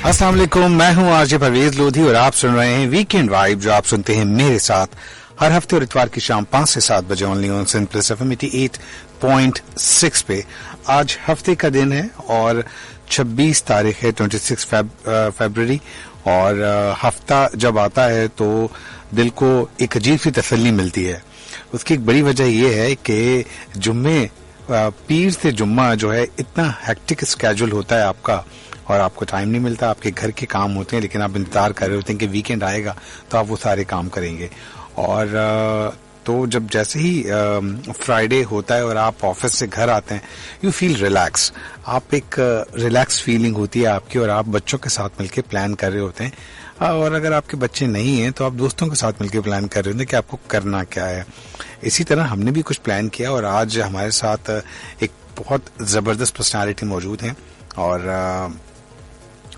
अस्सलाम वालेकुम, मैं हूं आरजे परवेज लोधी और आप सुन रहे हैं वीकेंड वाइब, जो आप सुनते हैं मेरे साथ हर हफ्ते और इतवार की शाम 5 से 7 बजे only on Sindh plus FM 88.6 पे। आज हफ्ते का दिन है और 26 तारीख है, 26 फरवरी, और हफ्ता जब आता है तो दिल को एक अजीब सी तसल्ली मिलती है। उसकी एक बड़ी वजह यह है कि जुम्मे पीर से जुम्मा जो है इतना हेक्टिक स्केड्यूल होता है आपका, और आपको टाइम नहीं मिलता। आपके घर के काम होते हैं लेकिन आप इंतजार कर रहे होते हैं कि वीकेंड आएगा तो आप वो सारे काम करेंगे। और तो जब जैसे ही फ्राइडे होता है और आप ऑफिस से घर आते हैं, यू फील रिलैक्स। आप एक रिलैक्स फीलिंग होती है आपकी, और आप बच्चों के साथ मिलकर प्लान कर रहे होते हैं। और अगर आपके बच्चे नहीं हैं तो आप दोस्तों के साथ मिलकर प्लान कर रहे होते हैं कि आपको करना क्या है। इसी तरह हमने भी कुछ प्लान किया, और आज हमारे साथ एक बहुत जबरदस्त पर्सनालिटी मौजूद हैं, और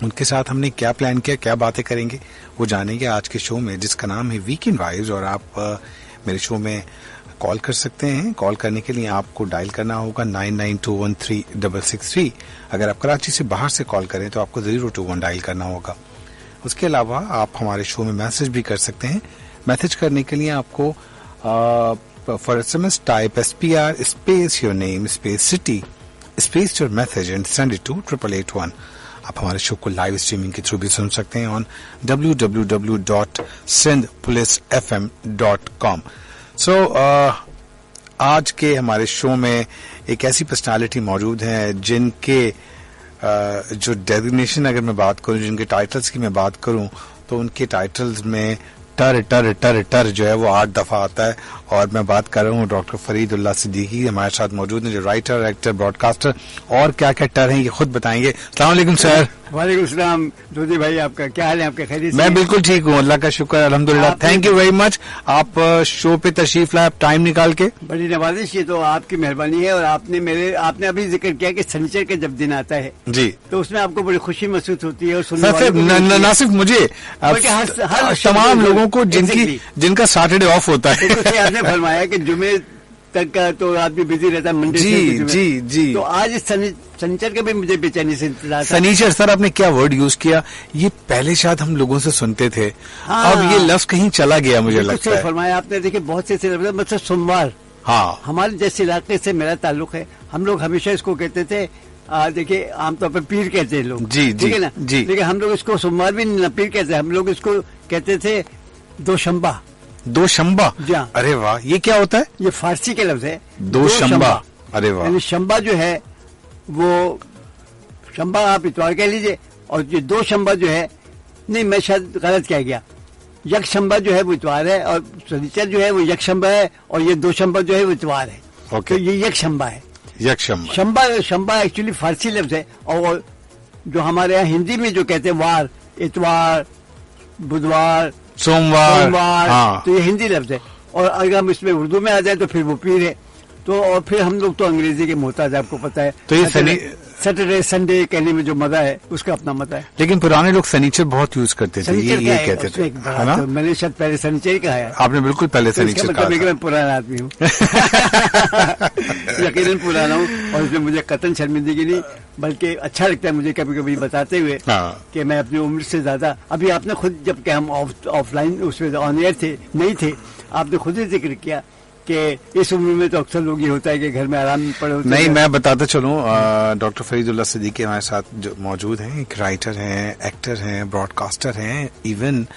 उनके साथ हमने क्या प्लान किया, क्या बातें करेंगे, वो जानेंगे आज के शो में, जिसका नाम है वीकेंड वाइब्स। और आप मेरे शो में कॉल कर सकते हैं। कॉल करने के लिए आपको डायल करना होगा 99213663। अगर आप कराची से बाहर से कॉल करें तो आपको 021 डायल करना होगा। उसके अलावा आप हमारे शो में मैसेज भी कर सकते हैं। मैसेज करने के लिए आपको for SMS type SPR space your name space city space your message and send it to 8881। आप हमारे शो को लाइव स्ट्रीमिंग के थ्रू भी सुन सकते हैं ऑन www.sindhpolicefm.com। सो आज के हमारे शो में एक ऐसी पर्सनालिटी मौजूद है जिनके जो डेजिग्नेशन अगर मैं बात करूं, जिनके टाइटल्स की मैं बात करूं, तो उनके टाइटल्स में टर टर टर टर जो है वो 8 दफा आता है। और मैं बात कर रहा हूँ डॉक्टर फरीदुल्लाह सिद्दीकी हमारे साथ मौजूद हैं, जो राइटर, एक्टर, ब्रॉडकास्टर और क्या क्या टर हैं ये खुद बताएंगे। अस्सलाम वालेकुम सर। वालेकुम सलाम दोदी भाई, आपका क्या हाल है? आपके खैरियत? मैं बिल्कुल ठीक हूँ, अल्लाह का शुक्र, अल्हम्दुलिल्लाह। थैंक यू वेरी मच, आप शो पे तशरीफ लाए, टाइम निकाल के। बड़ी नवाजिश, ये तो आपकी मेहरबानी है। और आपने अभी जिक्र किया कि शनिचर के जब दिन आता है जी, तो उसमें आपको बड़ी खुशी महसूस होती है। और ना सिर्फ मुझे, तमाम लोगों को जिनका सैटरडे ऑफ होता है। आपने फरमाया कि जुमे तक का तो आदमी बिजी रहता है, मंडे जी जी जी। तो आज शनिचर के भी मुझे बेचैनी से इंतजार। शनिचर सर, आपने क्या वर्ड यूज किया? ये पहले शायद हम लोगों से सुनते थे, अब ये लफ्ज कहीं चला गया मुझे लगता है। फरमाया आपने। देखिए बहुत से मतलब सोमवार, हाँ, हमारे जैसे इलाके से मेरा ताल्लुक है। हम लोग हमेशा इसको कहते थे, देखिए आमतौर पर पीर कहते हैं लोग, जी ठीक है ना जी। लेकिन हम लोग इसको सोमवार भी नहीं पीर कहते, हम लोग इसको कहते थे दोशंबा। दोशंबा? अरे वाह, ये क्या होता है? ये फारसी के लफ्ज है, दोशंबा। अरे वाह। यानी शंबा जो है वो, शंबा आप इतवार कह लीजिए, और ये दोशंबा जो है, नहीं मैं शायद गलत कह गया, यकशंबा जो है वो इतवार है, और शनिचर जो है वो यकशंबा है, और ये दोशंबा जो है वो इतवार है। ओके, तो ये यकशंबा है। यकशंबा, शंबा एक्चुअली फारसी लफ्ज है, और जो हमारे यहाँ हिंदी में जो कहते हैं वार, इतवार, बुधवार, सोमवार, हाँ। तो ये हिंदी लफ्ज है। और अगर हम इसमें उर्दू में आ जाए तो फिर वो पीर है। तो और फिर हम लोग तो अंग्रेजी के मोहताज, आपको पता है। तो ये सैटरडे संडे कहने में जो मजा है उसका अपना मजा है। लेकिन पुराने लोग शनिचर बहुत यूज करते थे, ये कहते थे, है ना? तो मैंने शायद पहले शनिचर कहा है। आपने बिल्कुल पहले शनिचर कहा। मैं पुराना आदमी हूँ। यकीनन पुराना हूँ, और इसमें मुझे कतन शर्मिंदगी नहीं, बल्कि अच्छा लगता है मुझे कभी कभी बताते हुए कि मैं अपनी उम्र से ज्यादा, अभी आपने खुद, जबकि हम ऑफलाइन उसमें ऑन एयर थे नहीं थे, आपने खुद ही जिक्र किया कि इस उम्र में तो अक्सर लोग ये होता है कि घर में आराम पड़े होते हैं। नहीं, मैं बताता चलूं, डॉक्टर फरीदुल्लाह सिद्दीकी हमारे साथ जो मौजूद हैं, एक राइटर हैं, एक्टर हैं, ब्रॉडकास्टर हैं, इवन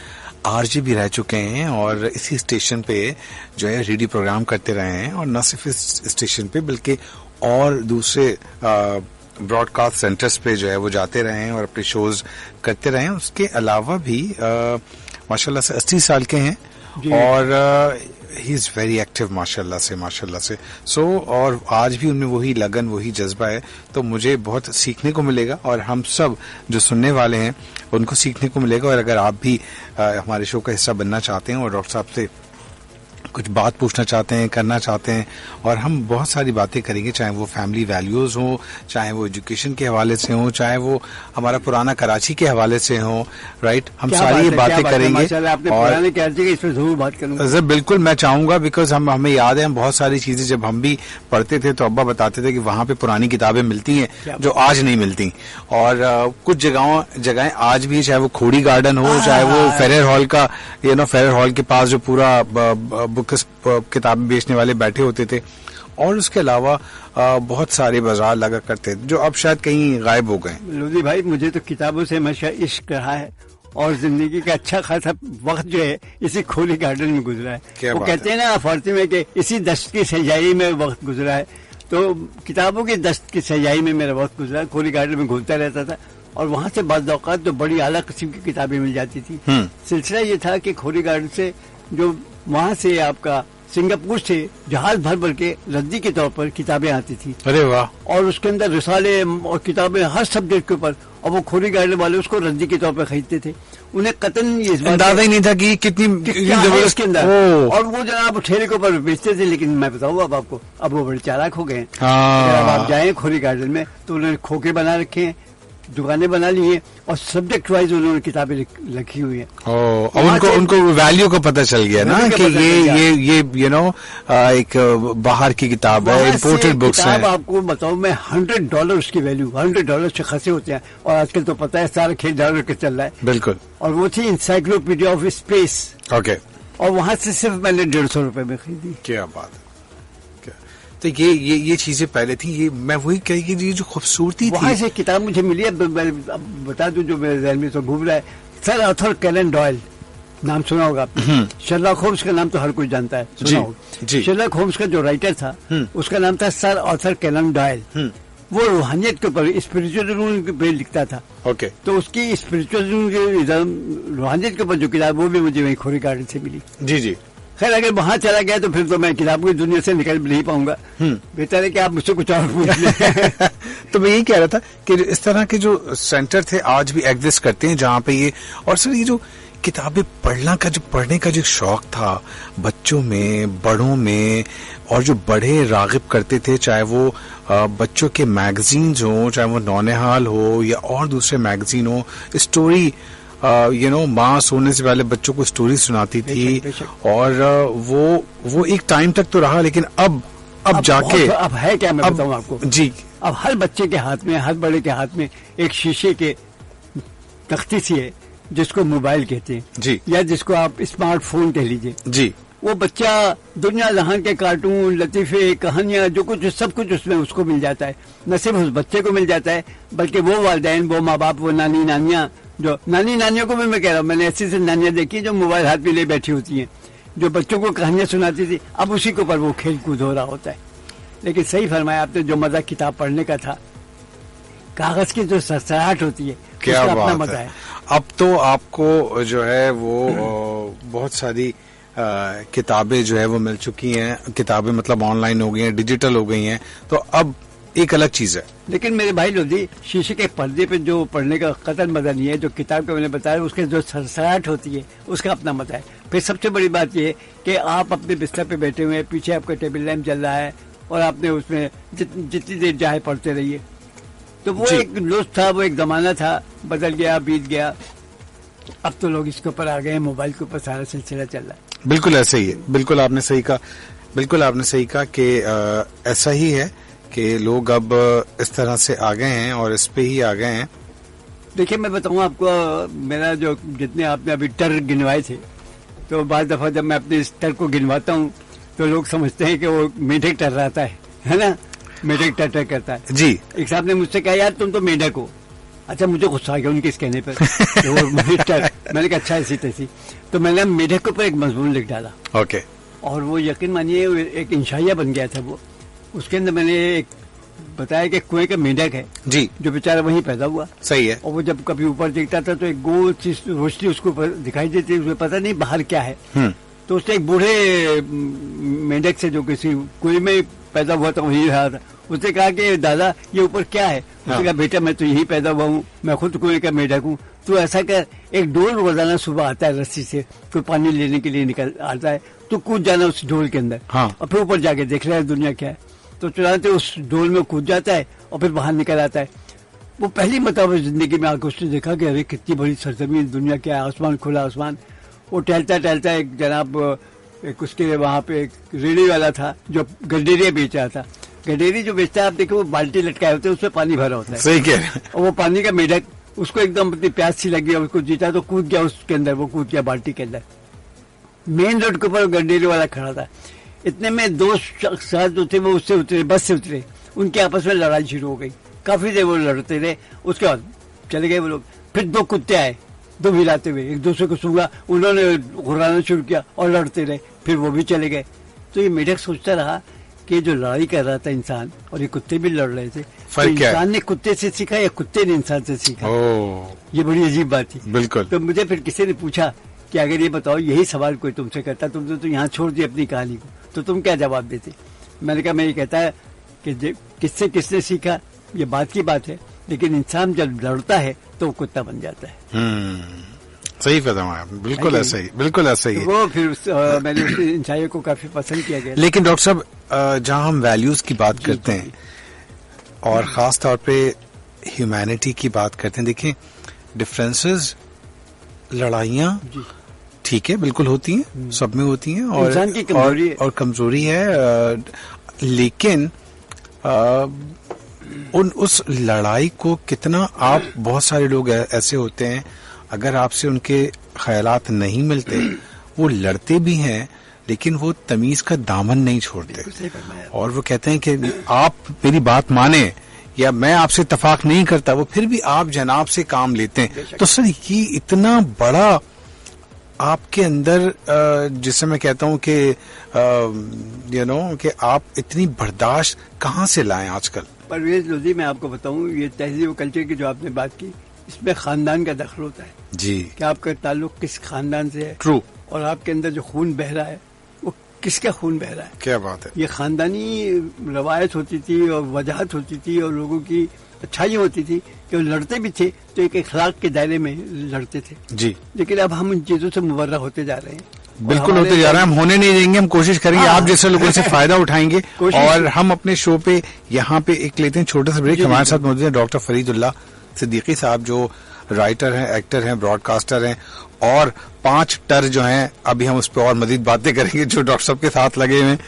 आरजे भी रह चुके हैं, और इसी स्टेशन पे जो है रेडियो प्रोग्राम करते रहे हैं, और न सिर्फ इस स्टेशन पे बल्कि और दूसरे ब्रॉडकास्ट सेंटर्स पे जो है वो जाते रहे हैं और अपने शोज करते रहे हैं। उसके अलावा भी माशाल्लाह से 80 साल के हैं, और ही इज वेरी एक्टिव माशाल्लाह से। सो और आज भी उनमें वही लगन, वही जज्बा है। तो मुझे बहुत सीखने को मिलेगा, और हम सब जो सुनने वाले हैं उनको सीखने को मिलेगा। और अगर आप भी हमारे शो का हिस्सा बनना चाहते हैं और डॉक्टर साहब से کچھ بات پوچھنا چاہتے ہیں، کرنا چاہتے ہیں، اور ہم بہت ساری باتیں کریں گے، چاہے وہ فیملی ویلیوز ہوں، چاہے وہ ایجوکیشن کے حوالے سے ہوں، چاہے وہ ہمارا پرانا کراچی کے حوالے سے ہوں، رائٹ، ہم ساری باتیں کریں گے. اور بالکل میں چاہوں گا، بیکاز ہمیں یاد ہے، ہم بہت ساری چیزیں جب ہم بھی پڑھتے تھے تو ابا بتاتے تھے کہ وہاں پہ پرانی کتابیں ملتی ہیں جو آج نہیں ملتی، اور کچھ جگہیں آج بھی، چاہے وہ کھوڑی گارڈن ہو، چاہے وہ فیرر ہال کا، فیرر ہال کے پاس جو پورا بکس کتابیں بیچنے والے بیٹھے ہوتے تھے، اور اس کے علاوہ بہت سارے بازار لگا کرتے تھے جو اب شاید کہیں غائب ہو گئے. لودھی بھائی، مجھے تو کتابوں سے ہمیشہ عشق رہا ہے، اور زندگی کا اچھا خاصا وقت جو ہے اسی کھولی گارڈن میں گزرا ہے. وہ کہتے ہیں نا فارسی میں کہ اسی دست کی سجائی میں وقت گزرا ہے، تو کتابوں کی دست کی سجائی میں میرا وقت گزرا. کھولی گارڈن میں گھومتا رہتا تھا، اور وہاں سے بعض اوقات تو بڑی اعلیٰ قسم کی کتابیں مل جاتی تھی. سلسلہ یہ تھا کہ کھولی گارڈن سے جو وہاں سے آپ کا سنگاپور سے جہاز بھر کے ردی کے طور پر کتابیں آتی تھی. ارے واہ! اور اس کے اندر رسالے اور کتابیں ہر سبجیکٹ کے اوپر، اور وہ کھولی گارڈن والے اس کو ردی کے طور پر خریدتے تھے. انہیں قطن اس بات اندازہ ہی نہیں تھا کہ کتنی اس کے اندر، اور وہ جناب ٹھیلے کے اوپر بیچتے تھے. لیکن میں بتاؤں اب آپ کو، اب وہ بڑے چالاک ہو گئے ہیں. اب آپ جائیں کھولی گارڈن میں تو انہوں نے کھوکے بنا رکھے ہیں، دکانیں بنا لی ہیں، اور سبجیکٹ وائز انہوں نے کتابیں رکھی ہوئی ہیں. اور ان کو ویلیو کا پتہ چل گیا نا کہ یہ ایک باہر کی کتاب ہے، امپورٹڈ بکس ہیں. آپ کو بتاؤں میں $100 اس کی ویلیو، $100 سے خسے ہوتے ہیں، اور آج کل تو پتہ ہے سارا کھیل $1 کا چل رہا ہے. بالکل. اور وہ تھی انسائکلوپیڈیا آف اسپیس. اوکے. اور وہاں سے صرف میں نے $150 میں خریدی. کیا بات ہے! تو یہ چیزیں پہلے تھی. یہ میں وہی کہی کہ یہ جو خوبصورتی تھی، وہاں سے کتاب مجھے ملی ہے. بتا دوں جو میرے ذہن میں تو گھوم رہا ہے، سر آرتھر کینن ڈوائل، نام سنا ہوگا آپ نے. شرلاک ہومز کا نام تو ہر کوئی جانتا ہے، سنا ہوگا. شرلاک ہومز کا جو رائٹر تھا اس کا نام تھا سر آرتھر کینن ڈوائل. وہ روحانیت کے اوپر، اسپرچوئل پہ لکھتا تھا. اوکے. تو اس کی اسپرچوئل روحانیت کے اوپر جو کتاب، وہ بھی مجھے وہیں کھوری گارڈن سے ملی. جی جی. خیر اگر وہاں چلا گیا تو پھر تو میں کتابوں کی دنیا سے نکل نہیں پاؤں گا. بہتر ہے کہ آپ مجھ سے کچھ اور پوچھ لیں. تو میں یہی کہہ رہا تھا کہ اس طرح کے جو سینٹر تھے آج بھی ایگزسٹ کرتے ہیں، جہاں پہ یہ، اور سر یہ جو کتابیں پڑھنے کا جو شوق تھا بچوں میں، بڑوں میں، اور جو بڑے راغب کرتے تھے، چاہے وہ بچوں کے میگزینز ہوں، چاہے وہ نونہال ہو یا اور دوسرے میگزین ہوں، اسٹوری ماں سونے سے پہلے بچوں کو اسٹوری سناتی تھی. اور وہ ایک ٹائم تک تو رہا، لیکن اب جا کے اب ہے کیا، میں بتاؤں آپ کو. جی. اب ہر بچے کے ہاتھ میں، ہر بڑے کے ہاتھ میں ایک شیشے کے تختی سی ہے جس کو موبائل کہتے ہیں. جی. یا جس کو آپ اسمارٹ فون کہہ لیجیے. جی. وہ بچہ دنیا جہان کے کارٹون، لطیفے، کہانیاں، جو کچھ سب کچھ اس میں اس کو مل جاتا ہے. نہ صرف اس بچے کو مل جاتا ہے، بلکہ وہ والدین، وہ ماں باپ، وہ نانی نانیاں، جو نانیوں کو بھی میں کہہ رہا ہوں، میں نے ایسی نانیاں دیکھی جو موبائل ہاتھ میں لے بیٹھی ہوتی ہیں، جو بچوں کو کہانیاں سناتی تھی. اب اسی کے اوپر وہ کھیل کود ہو رہا ہوتا ہے. لیکن صحیح فرمایا آپ نے، جو مزہ کتاب پڑھنے کا تھا، کاغذ کی جو سرسراہٹ ہوتی ہے، کیا اپنا مزہ ہے. اب تو آپ کو جو ہے وہ بہت ساری کتابیں جو ہے وہ مل چکی ہیں. کتابیں مطلب آن لائن ہو گئی ہیں، ڈیجیٹل ہو گئی ہیں، تو اب ایک الگ چیز ہے. لیکن میرے بھائی لودھی، شیشے کے پردے پہ جو پڑھنے کا قطن مزہ نہیں ہے. جو کتاب کا میں نے بتایا، اس کے جو سرسراہٹ ہوتی ہے اس کا اپنا مزہ ہے. پھر سب سے بڑی بات یہ ہے کہ آپ اپنے بستر پہ بیٹھے ہوئے ہیں، پیچھے آپ کا ٹیبل لیمپ چل رہا ہے، اور آپ نے اس میں جتنی دیر چاہے پڑھتے رہیے. تو وہ ایک لطف تھا، وہ ایک زمانہ تھا، بدل گیا، بیت گیا. اب تو لوگ اس کے اوپر آ گئے ہیں، موبائل کے اوپر سارا سلسلہ چل رہا ہے. بالکل ایسا ہی ہے. بالکل آپ نے صحیح کہا کہ ایسا ہی ہے کہ لوگ اب اس طرح سے آ گئے ہیں اور اس پہ ہی آ گئے ہیں. دیکھیے میں بتاؤں آپ کو، میرا جو جتنے آپ نے ابھی ٹر گنوائے تھے، تو بعض دفعہ جب میں اپنے اس ٹر کو گنواتا ہوں تو لوگ سمجھتے ہیں کہ وہ میڈک ٹر رہتا ہے نا، میڈک ٹر کرتا ہے. جی. ایک صاحب نے مجھ سے کہا، یار تم تو میڈک ہو. اچھا، مجھے غصہ آ گیا ان کے اس کہنے پر. میں نے کہا اچھا ایسی تیسی. تو میں نے میڈک کے اوپر ایک مضمون لکھ ڈالا. اوکے. اور وہ یقین مانیے ایک انشائیہ بن گیا تھا. وہ اس کے اندر میں نے ایک بتایا کہ کنویں کا میڈک ہے جی، جو بیچارہ وہیں پیدا ہوا. صحیح ہے. اور وہ جب کبھی اوپر دیکھتا تھا تو ایک گول چیز روشنی اس کو دکھائی دیتی، اسے پتہ نہیں باہر کیا ہے. تو اس نے ایک بوڑھے میڈک سے جو کسی کنویں میں पैदा हुआ था वहीं रहा था। उसने कहा कि दादा ये ऊपर क्या है? उसने कहा बेटा मैं तो यही पैदा हुआ हूँ, मैं खुद कुएं का मेढक हूँ। तो ऐसा कर, एक डोल रोजाना सुबह आता है रस्सी से, कोई पानी लेने के लिए निकल आता है, तो कूद जाना उस डोल के अंदर और फिर ऊपर जाके देख रहा है दुनिया क्या है। तो चुनाते उस डोल में कूद जाता है और फिर बाहर निकल आता है। वो पहली मरतबा जिंदगी में आकर उसने देखा कि अरे कितनी बड़ी सरजमीन, दुनिया क्या है, आसमान खुला आसमान। वो टहलता टहलता एक जनाब एक उसके वहाँ पे एक रेड़ी वाला था जो गडेरिया बेच रहा था। गडेरी जो बेचता है आप देखो, वो बाल्टी लटकाए होते हैं, उसमें पानी भरा होता है। सही कह रहे हैं। और वो पानी का मेढक, उसको एकदम अपनी प्यास सी लगी और उसको जीता तो कूद गया उसके अंदर, वो कूद गया बाल्टी के अंदर। मेन रोड के ऊपर गडेरी वाला खड़ा था। इतने में दो शख्स जो थे वो उससे उतरे, बस से उतरे, उनके आपस में लड़ाई शुरू हो गई। काफी देर वो लड़ते रहे, उसके बाद चले गए वो लोग। फिर दो कुत्ते आए, दो हिलाते हुए, एक दूसरे को सूंघा, उन्होंने घुराना शुरू किया और लड़ते रहे, फिर वो भी चले गए। तो ये मेढक सोचता रहा कि जो लड़ाई कर रहा था इंसान और ये कुत्ते भी लड़ रहे थे, तो इंसान ने कुत्ते से सीखा या कुत्ते ने इंसान से सीखा? ये बड़ी अजीब बात थी। बिल्कुल। तो मुझे फिर किसी ने पूछा कि अगर ये बताओ यही सवाल कोई तुमसे करता, तुमने तो यहाँ छोड़ दी अपनी कहानी को, तो तुम क्या जवाब देते? मैंने कहा मैं ये कहता है कि किससे किसने सीखा ये बात की बात है, लेकिन इंसान जब लड़ता है तो वो कुत्ता बन जाता है। सही फरमाया, बिल्कुल ऐसा ही, बिल्कुल ऐसा ही। वो फिर मैंने उस इंसाइयों को काफी पसंद किया गया। लेकिन डॉक्टर साहब जहाँ हम वैल्यूज की बात करते हैं और खास तौर पे ह्यूमैनिटी की बात करते हैं, देखिए डिफरेंसेस, लड़ाइयाँ ठीक है बिल्कुल होती हैं, सब में होती हैं और इंसान की कमजोरी है। और कमजोरी है, लेकिन उस लड़ाई को कितना आप, बहुत सारे लोग ऐसे होते हैं अगर आपसे उनके ख्यालात नहीं मिलते वो लड़ते भी हैं, लेकिन वो तमीज का दामन नहीं छोड़ते और वो कहते हैं कि आप मेरी बात माने या मैं आपसे इत्तेफाक नहीं करता, वो फिर भी आप जनाब से काम लेते हैं। तो सर ये इतना बड़ा आपके अंदर, जिसे मैं कहता हूं कि कि आप इतनी बर्दाश्त कहाँ से लाएं आजकल? परवेज लोधी, मैं आपको बताऊं, ये तहजीब कल्चर की जो आपने बात की, इसमें खानदान का दखल होता है जी, कि आपका ताल्लुक किस खानदान से है। ट्रू। और आपके अंदर जो खून बह रहा है वो किसका खून बह रहा है। क्या बात है। ये खानदानी रवायत होती थी और वजाहत होती थी और लोगों की अच्छाई होती थी कि वो लड़ते भी थे तो एक अखलाक के दायरे में लड़ते थे जी। लेकिन अब हम इन चीजों से मुबर्रा होते जा रहे हैं। बिल्कुल होते जा रहे हैं, हम होने नहीं देंगे, हम कोशिश करेंगे, आप जैसे लोगों से फायदा उठाएंगे। और हम अपने शो पे यहाँ पे एक लेते हैं छोटा सा ब्रेक। हमारे साथ मौजूद है डॉक्टर फरीदुल्लाह सिद्दीकी साहब, जो राइटर हैं, एक्टर हैं, ब्रॉडकास्टर हैं और 5 टर जो हैं, अभी हम उस पर और मजीद बातें करेंगे जो डॉक्टर साहब के साथ लगे हुए हैं।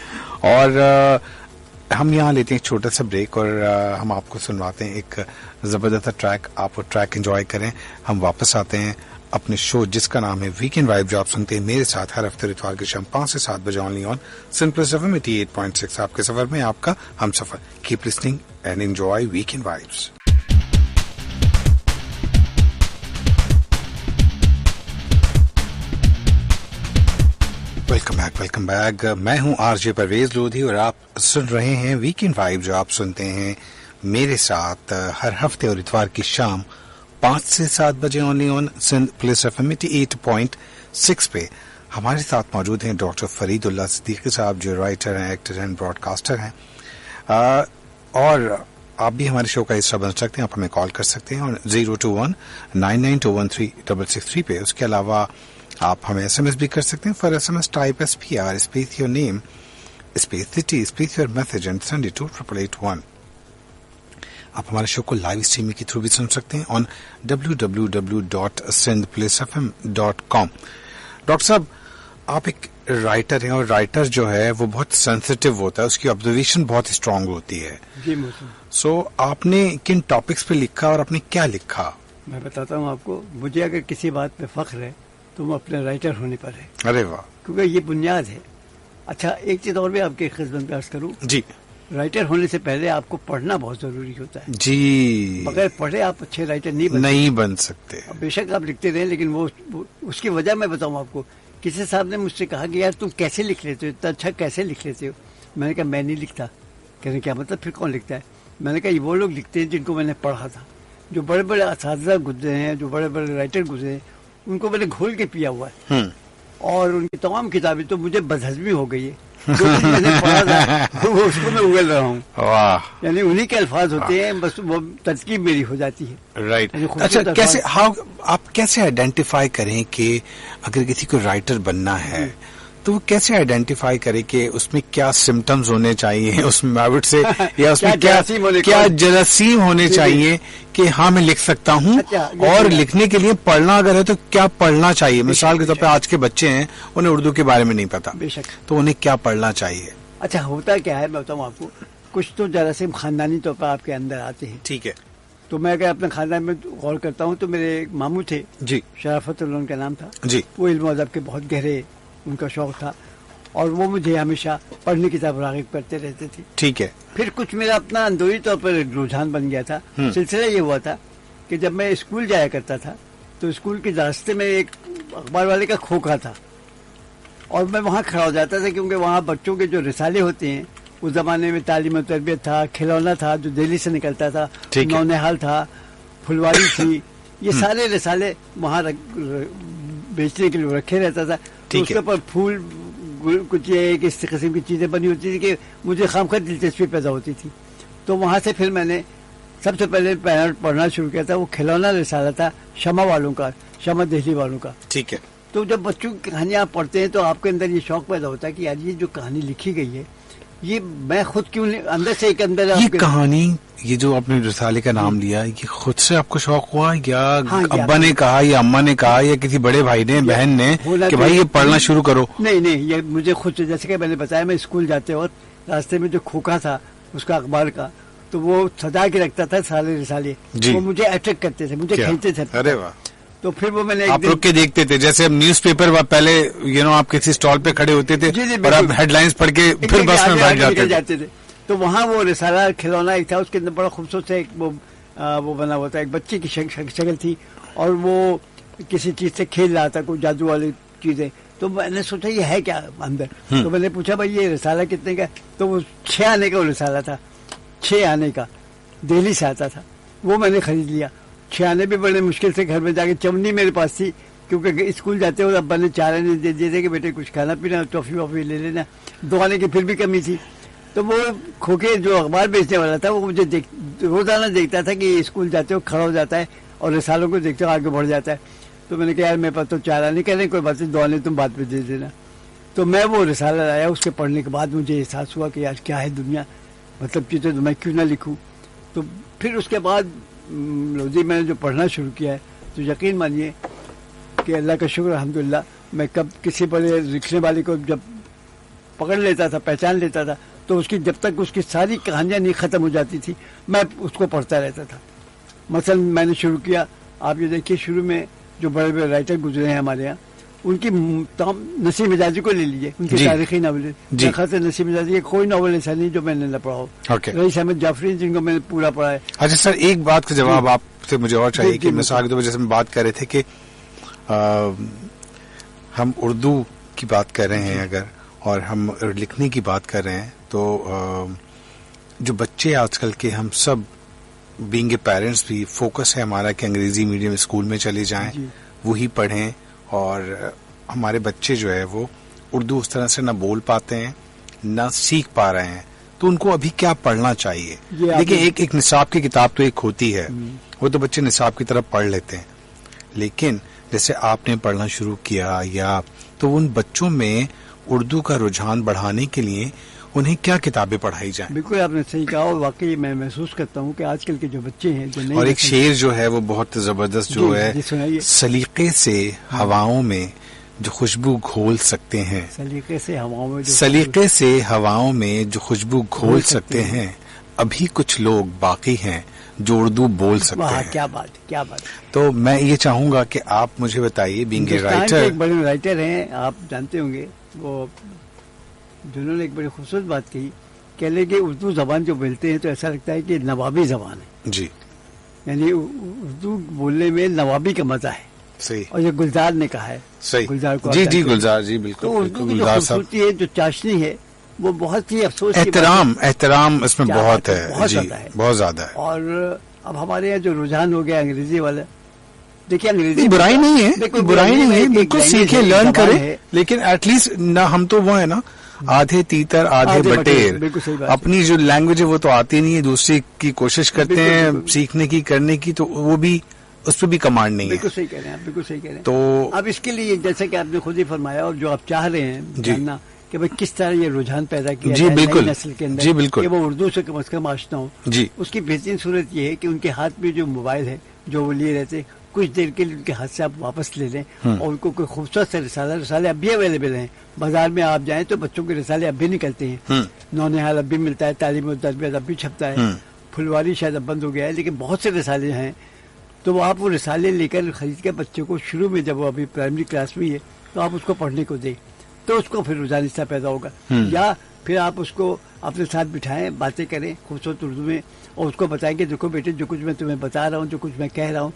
और हम यहाँ लेते हैं एक छोटा सा ब्रेक और हम आपको सुनवाते हैं एक जबरदस्त ट्रैक, आप वो ट्रैक एंजॉय करें। हम वापस आते हैं अपने शो जिसका नाम है वीकेंड वाइब, जो आप सुनते हैं मेरे साथ हर हफ्ते इतवार की शाम 5 से 7 बजे ओनली ऑन सिंपलेस्ट एफएम 88.6। आपके सफर में आपका हम सफर। Keep listening and enjoy weekend vibes. Welcome back. मैं हूं आरजे परवेज लोधी और आप सुन रहे हैं वीकेंड वाइब, जो आप सुनते हैं मेरे साथ हर हफ्ते और इतवार की शाम 5 से 7 बजे only on Sindh plus FM 88.6 पे। हमारे साथ मौजूद हैं डॉक्टर फरीदुल्लाह सिद्दीकी साहब, जो राइटर हैं, एक्टर हैं, ब्रॉडकास्टर हैं। और आप भी हमारे शो का हिस्सा बन सकते हैं, आप हमें कॉल कर सकते हैं और 021-99213-663 पे। उसके अलावा आप हमें एसएमएस भी कर सकते हैं। For SMS type SPR space your name space city space your message and send it to 8881। आप हमारे शो को लाइव स्ट्रीमिंग के थ्रू भी सुन सकते हैं ऑन www.sindhplayfm.com। डॉक्टर साहब, आप एक राइटर हैं और राइटर जो है वो बहुत सेंसिटिव होता है, उसकी ऑब्जर्वेशन बहुत स्ट्रांग होती है। सो आपने किन टॉपिक्स पे लिखा और आपने क्या लिखा? मैं बताता हूँ आपको। मुझे अगर किसी बात पे फख्र है तो वो अपने राइटर होने पर है। अरे वाह, क्योंकि ये बुनियाद है। अच्छा, एक चीज और भी आपके खिदमत में अर्ज करूँ जी। राइटर होने से पहले आपको पढ़ना बहुत जरूरी होता है जी। बगैर पढ़े आप अच्छे राइटर नहीं बन सकते। बेशक आप लिखते रहे, लेकिन वो उसकी वजह मैं बताऊँ आपको। किसी साहब ने मुझसे कहा कि यार तुम कैसे लिख लेते हो, इतना अच्छा कैसे लिख लेते हो? मैंने कहा मैं नहीं लिखता। कहने क्या मतलब, फिर कौन लिखता है? मैंने कहा ये वो लोग लिखते हैं जिनको मैंने पढ़ा था, जो बड़े बड़े असातिज़ा गुजरे हैं, जो बड़े बड़े राइटर गुजरे हैं, उनको मैंने घोल के पिया हुआ है और उनकी तमाम किताबें तो मुझे बदहज़मी हो गई है। जो कुछ मैंने पढ़ा था वो उसको मैं उगल रहा हूँ. वाह. यानी उन्हीं के अल्फाज होते हैं, बस वो तरकीब मेरी हो जाती है. राइट. अच्छा, कैसे आप कैसे आइडेंटिफाई करें कि अगर किसी को राइटर बनना है तो वो कैसे आइडेंटिफाई करे कि उसमें क्या सिम्टम्स होने चाहिए उसमें हैबिट से, या उसमें क्या जरासीम होने चाहिए कि हाँ मैं लिख सकता हूँ. और लिखने के लिए पढ़ना अगर है तो क्या पढ़ना चाहिए? मिसाल के तौर पे आज के बच्चे हैं, उन्हें उर्दू के बारे में नहीं पता, तो उन्हें क्या पढ़ना चाहिए? अच्छा, होता क्या है मैं बताऊँ आपको. कुछ तो जरासीम खानदानी तौर पर आपके अंदर आते हैं. ठीक है. तो मैं अगर अपने खानदान में गौर करता हूँ तो मेरे एक मामू थे जी, शराफत उनका नाम था जी. वो इल्म अदब के बहुत गहरे उनका शौक था और वो मुझे हमेशा पढ़ने की तरफ राग़िब करते रहते थे. ठीक है. फिर कुछ मेरा अपना अंदरूनी तौर पर रुझान बन गया था. सिलसिला ये हुआ था कि जब मैं स्कूल जाया करता था तो स्कूल के रास्ते में एक अखबार वाले का खोखा था और मैं वहाँ खड़ा हो जाता था, क्योंकि वहाँ बच्चों के जो रिसाले होते हैं, उस जमाने में तालीम और तरबियत था, खिलौना था जो दिल्ली से निकलता था, नौनिहाल था, फुलवारी थी, ये सारे रिसाले वहाँ बेचने के लिए रखे रहता था. तो उसके ऊपर फूल कुछ ये एक इस किस्म की चीजें बनी होती थी कि मुझे खामखा दिलचस्पी पैदा होती थी. तो वहाँ से फिर मैंने सबसे पहले पढ़ना शुरू किया था. वो खिलौना रिसाला था शमा वालों का, शमा दिल्ली वालों का. ठीक है. तो जब बच्चों की कहानियां आप पढ़ते हैं तो आपके अंदर ये शौक पैदा होता है कि यार ये जो कहानी लिखी गई है ये मैं खुद क्यों अंदर से एक अंदर ये कहानी, ये जो आपने रिसाले का नाम लिया, ये खुद से आपको शौक हुआ या अब्बा ने कहा या अम्मा ने कहा या किसी बड़े भाई ने, बहन ने कि भाई ये पढ़ना शुरू करो? नहीं, ये मुझे खुद से, जैसे कि मैंने बताया, मैं स्कूल जाते वक्त रास्ते में जो खोखा था उसका अखबार का, तो वो सजा के रखता था सारे रिसाले, वो मुझे अट्रैक्ट करते थे, मुझे खींचते थे. अरे वाह. तो फिर वो मैंने आप रुक के देखते थे, जैसे अब न्यूज़पेपर पहले आप किसी स्टॉल पे खड़े होते थे और आप हेडलाइंस पढ़ के फिर बस में बैठ जाते थे. तो वहाँ वो रिसाला खिलौना एक था, उसके अंदर बड़ा खूबसूरत एक वो बना हुआ था, एक बच्चे की शक्ल थी और वो किसी चीज से खेल रहा था, कोई जादू वाली चीजें. तो मैंने सोचा ये है क्या अंदर. तो मैंने पूछा भाई ये रिसाला कितने का? तो वो 6 आने का वो रिसाला था, 6 आने का, दिल्ली से आता था. वो मैंने खरीद लिया. 6 आने भी बड़े मुश्किल से घर में जाके, चमनी मेरे पास थी क्योंकि स्कूल जाते हो अब्बा ने 4 आने दे दिए थे कि बेटे कुछ खाना पीना, टॉफी वॉफी ले लेना. 2 आने की फिर भी कमी थी. तो वो खोके जो अखबार बेचने वाला था वो मुझे रोजाना देखता था कि स्कूल जाते हो खड़ा हो जाता है और रिसालों को देखते हो आगे बढ़ जाता है. तो मैंने कहा यार मेरे पास तो 4 आने, कह रहे कोई बात नहीं 2 आने तुम बाद में दे देना. तो मैं वो रिसाला लाया. उसके पढ़ने के बाद मुझे एहसास हुआ कि यार क्या है दुनिया, मतलब चीजें तो मैं क्यों ना लिखूं. तो फिर उसके बाद जी मैंने जो पढ़ना शुरू किया है तो यकीन मानिए कि अल्लाह का शुक्र अल्हम्दुलिल्लाह, मैं कब किसी बड़े लिखने वाले को जब पकड़ लेता था, पहचान लेता था, तो उसकी जब तक उसकी सारी कहानियां नहीं खत्म हो जाती थी मैं उसको पढ़ता रहता था. मसलन मैंने शुरू किया, आप ये देखिए शुरू में जो बड़े बड़े राइटर गुजरे हैं हमारे यहाँ, उनकी नसीम मिजाजी को ले लीजिए, उनकी तारीखी नावल, खाते नसीम मिजाजी के कोई नावल ऐसा नहीं जो मैंने न पढ़ा हो. रईस अहमद जाफरी जिनको मैंने पूरा पढ़ा है. अच्छा सर, एक बात का जवाब आपसे मुझे और चाहिए कि मिसाल के तौर पर जैसे हम बात कर रहे थे कि हम उर्दू की बात कर रहे हैं अगर, और हम लिखने की बात कर रहे हैं, तो जो बच्चे आजकल के, हम सब बीइंग ए पेरेंट्स भी फोकस है हमारा कि अंग्रेजी मीडियम स्कूल में चले जाएं, वही पढ़ें, और हमारे बच्चे जो है वो उर्दू उस तरह से ना बोल पाते हैं ना सीख पा रहे हैं. तो उनको अभी क्या पढ़ना चाहिए? देखिए एक निसाब की किताब तो एक होती है, वो तो बच्चे निसाब की तरफ पढ़ लेते हैं, लेकिन जैसे आपने पढ़ना शुरू किया या तो उन बच्चों में उर्दू का रुझान बढ़ाने के लिए उन्हें क्या किताबें पढ़ाई जाएं? बिल्कुल आपने सही कहा, और वाकई मैं महसूस करता हूँ कि आजकल के जो बच्चे हैं जो नहीं, और एक शेर जो है वो बहुत जबरदस्त जो है, सलीके से हवाओं में जो खुशबू घोल सकते हैं, सलीके से हवाओं में जो खुशबू घोल सकते हैं, अभी कुछ लोग बाकी हैं जो उर्दू बोल सकते हैं. क्या बात. तो मैं ये चाहूंगा कि आप मुझे बताइए, बीइंग ए राइटर, एक बड़े राइटर हैं आप जानते होंगे, वो जिन्होंने एक बड़ी खूबसूरत बात कही, कह ले कि उर्दू जबान जो बोलते हैं तो ऐसा लगता है कि नवाबी जबान है जी, यानी उर्दू बोलने में नवाबी का मजा है. सही. और ये गुलजार ने कहा है, सही. गुलजार को जी गुलजार जी बिल्कुल. तो उर्दू की जो खूबसूरती है, जो चाशनी है, वो बहुत ही अफसोस, एहतराम इसमें बहुत है, बहुत ज्यादा है, बहुत ज्यादा है. और अब हमारे यहाँ जो रुझान हो गया अंग्रेजी वाला, देखिए अंग्रेजी बुराई नहीं है, बिल्कुल सीखे, लर्न करें, लेकिन एटलीस्ट ना हम तो वो है ना, आधे तीतर आधे बटेर। बिल्कुल सही बात। अपनी जो लैंग्वेज है वो तो आती नहीं है, दूसरी की कोशिश करते हैं सीखने की, करने की, तो वो भी उस पर भी कमांड नहीं है। बिल्कुल सही कह रहे हैं आप, बिल्कुल सही कह रहे हैं। तो अब इसके लिए जैसे कि आपने खुद ही फरमाया और जो आप चाह रहे हैं जानना कि भाई किस तरह ये रुझान पैदा किया जी जाए बिल्कुल, नई नस्ल के अंदर, जी बिल्कुल, कि वो उर्दू से कम से कम आशना हो जी। उसकी बेहतरीन सूरत ये है कि उनके हाथ में जो मोबाइल है जो वो लिए रहते हैं, कुछ देर के लिए उनके हाथ से आप वापस ले लें और उनको कोई खूबसूरत से रिसाले अब भी अवेलेबल हैं। बाजार में आप जाएं तो बच्चों के रिसाले अब भी निकलते हैं। नौनिहाल अब भी मिलता है, तालीम और तरबियत अब भी छपता है, फुलवारी शायद अब बंद हो गया है, लेकिन बहुत से रिसाले हैं। तो आप वो रिसाले लेकर खरीद के बच्चे को शुरू में, जब वो अभी प्राइमरी क्लास में है, तो आप उसको पढ़ने को दें, तो उसको फिर रुझानिस्ता पैदा होगा। या फिर आप उसको अपने साथ बिठाएं, बातें करें खूबसूरत उर्दू में और उसको बताएं कि देखो बेटे, जो कुछ मैं तुम्हें बता रहा हूँ, जो कुछ मैं कह रहा हूँ,